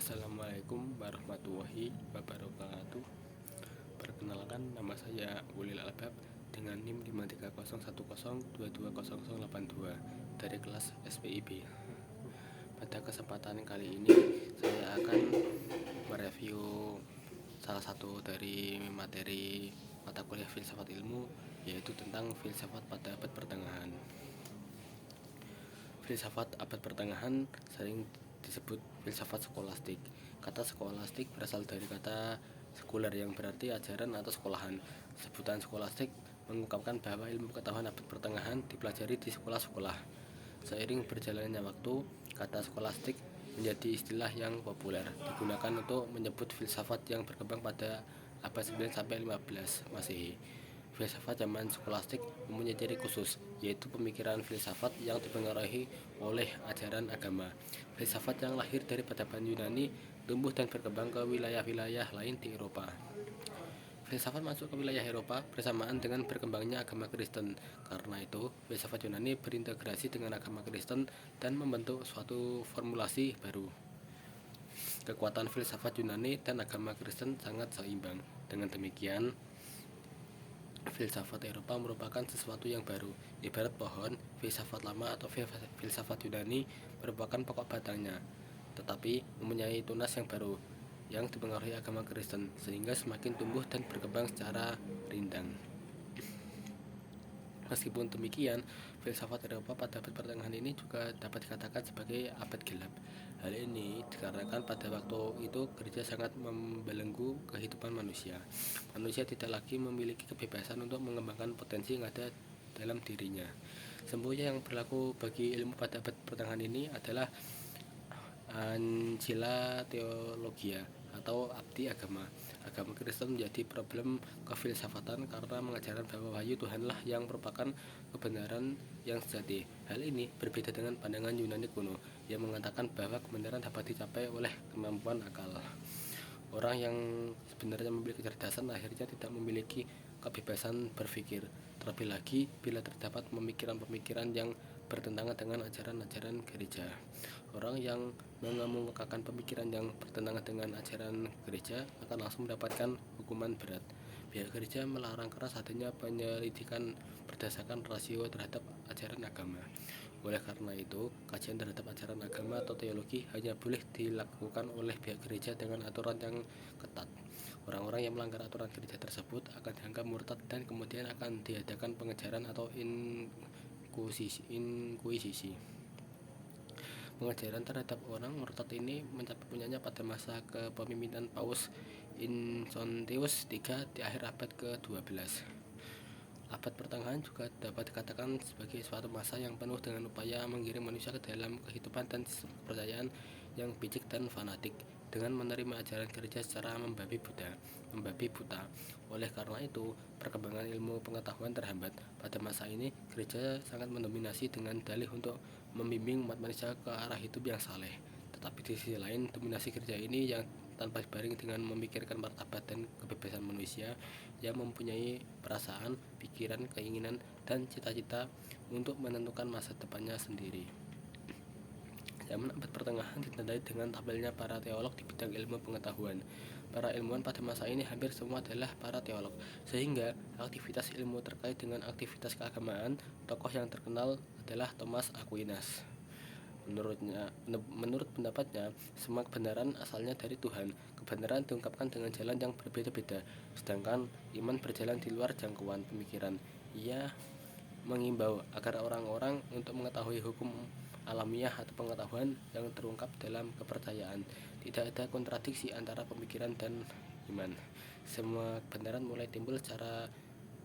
Assalamualaikum warahmatullahi wabarakatuh. Perkenalkan, nama saya Ulil Albab dengan NIM 53010220082 dari kelas SPIB. Pada kesempatan kali ini saya akan mereview salah satu dari materi mata kuliah filsafat ilmu, yaitu tentang filsafat pada abad pertengahan. Filsafat abad pertengahan sering disebut filsafat skolastik. Kata skolastik berasal dari kata sekuler yang berarti ajaran atau sekolahan. Sebutan skolastik mengungkapkan bahwa ilmu pengetahuan abad pertengahan dipelajari di sekolah-sekolah. Seiring berjalannya waktu, kata skolastik menjadi istilah yang populer, digunakan untuk menyebut filsafat yang berkembang pada abad 9 sampai 15 Masehi. Filsafat zaman skolastik mempunyai ciri khusus, yaitu pemikiran filsafat yang dipengaruhi oleh ajaran agama. Filsafat yang lahir dari peradaban Yunani tumbuh dan berkembang ke wilayah-wilayah lain di Eropa. Filsafat masuk ke wilayah Eropa bersamaan dengan berkembangnya agama Kristen. Karena itu, filsafat Yunani berintegrasi dengan agama Kristen dan membentuk suatu formulasi baru. Kekuatan filsafat Yunani dan agama Kristen sangat seimbang. Dengan demikian, filsafat Eropa merupakan sesuatu yang baru. Ibarat pohon, filsafat lama atau filsafat Yunani merupakan pokok batangnya, tetapi mempunyai tunas yang baru yang dipengaruhi agama Kristen, sehingga semakin tumbuh dan berkembang secara rindang. Meskipun demikian, filsafat Eropa pada abad pertengahan ini juga dapat dikatakan sebagai abad gelap. Hal ini dikarenakan pada waktu itu gereja sangat membelenggu kehidupan manusia. Manusia tidak lagi memiliki kebebasan untuk mengembangkan potensi yang ada dalam dirinya. Semboyan yang berlaku bagi ilmu pada abad pertengahan ini adalah Ancilla Theologia atau abdi agama. Agama Kristen menjadi problem kefilsafatan karena mengajarkan bahwa wahyu Tuhanlah yang merupakan kebenaran yang sejati. Hal ini berbeda dengan pandangan Yunani kuno yang mengatakan bahwa kebenaran dapat dicapai oleh kemampuan akal. Orang yang sebenarnya memiliki kecerdasan akhirnya tidak memiliki kebebasan berpikir, terlebih lagi bila terdapat pemikiran-pemikiran yang bertentangan dengan ajaran-ajaran gereja. Orang yang mengemukakan pemikiran yang bertentangan dengan ajaran gereja akan langsung mendapatkan hukuman berat. Pihak gereja melarang keras adanya penyelidikan berdasarkan rasio terhadap ajaran agama. Oleh karena itu, kajian terhadap ajaran agama atau teologi hanya boleh dilakukan oleh pihak gereja dengan aturan yang ketat. Orang-orang yang melanggar aturan gereja tersebut akan dianggap murtad dan kemudian akan diadakan pengejaran atau inkuisisi. Pengejaran terhadap orang murtad ini mencapai puncaknya pada masa kepemimpinan Paus Innocentius III di akhir abad ke-12. Abad pertengahan juga dapat dikatakan sebagai suatu masa yang penuh dengan upaya menggiring manusia ke dalam kehidupan dan kepercayaan yang picik dan fanatik, dengan menerima ajaran gereja secara membabi buta. Oleh karena itu, perkembangan ilmu pengetahuan terhambat. Pada masa ini, gereja sangat mendominasi dengan dalih untuk membimbing umat manusia ke arah hidup yang saleh. Tetapi di sisi lain, dominasi gereja ini yang tanpa dibaring dengan memikirkan martabat dan kebebasan manusia yang mempunyai perasaan, pikiran, keinginan, dan cita-cita untuk menentukan masa depannya sendiri. Zaman abad pertengahan ditandai dengan tampilnya para teolog di bidang ilmu pengetahuan. Para ilmuwan pada masa ini hampir semua adalah para teolog, sehingga aktivitas ilmu terkait dengan aktivitas keagamaan. Tokoh yang terkenal adalah Thomas Aquinas. Menurut pendapatnya, semua kebenaran asalnya dari Tuhan. Kebenaran diungkapkan dengan jalan yang berbeda-beda, sedangkan iman berjalan di luar jangkauan pemikiran. Ia mengimbau agar orang-orang untuk mengetahui hukum alamiah atau pengetahuan yang terungkap dalam kepercayaan. Tidak ada kontradiksi antara pemikiran dan iman. Semua kebenaran mulai timbul secara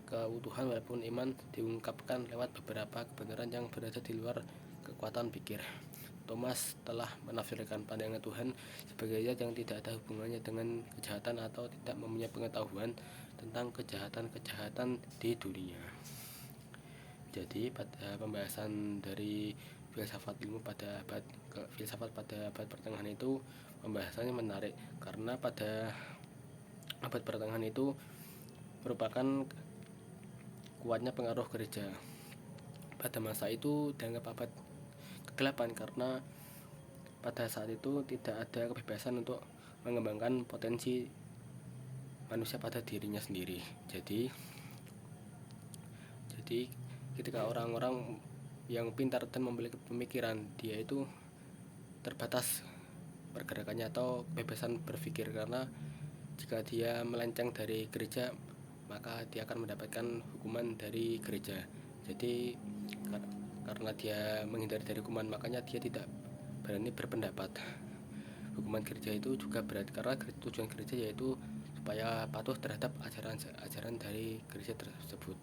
keutuhan, walaupun iman diungkapkan lewat beberapa kebenaran yang berada di luar kekuatan pikir. Thomas telah menafsirkan pandangan Tuhan sebagai zat yang tidak ada hubungannya dengan kejahatan atau tidak mempunyai pengetahuan tentang kejahatan-kejahatan di dunia. Jadi pada pembahasan dari filsafat pada abad pertengahan itu, pembahasannya menarik karena pada abad pertengahan itu merupakan kuatnya pengaruh gereja. Pada masa itu dianggap abad kegelapan karena pada saat itu tidak ada kebebasan untuk mengembangkan potensi manusia pada dirinya sendiri. Jadi ketika orang-orang yang pintar dan memiliki pemikiran, dia itu terbatas pergerakannya atau kebebasan berpikir, karena jika dia melenceng dari gereja maka dia akan mendapatkan hukuman dari gereja. Jadi karena dia menghindari dari hukuman, makanya dia tidak berani berpendapat. Hukuman gereja itu juga berat karena tujuan gereja yaitu supaya patuh terhadap ajaran dari gereja tersebut.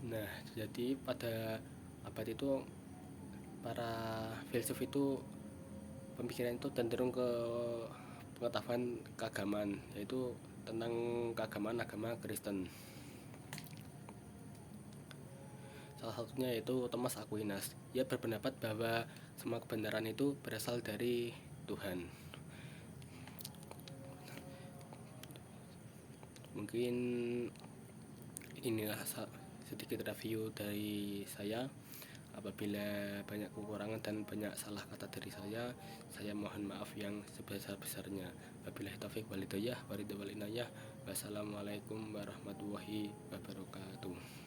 Nah, jadi pada abad itu para filsuf itu pemikiran itu cenderung ke pengetahuan keagamaan, yaitu tentang keagamaan agama Kristen. Salah satunya yaitu Thomas Aquinas. Ia berpendapat bahwa semua kebenaran itu berasal dari Tuhan. Mungkin inilah sedikit review dari saya. Apabila banyak kekurangan dan banyak salah kata dari saya mohon maaf yang sebesar-besarnya. Wabillahi taufiq wal hidayah. Wassalamualaikum warahmatullahi wabarakatuh.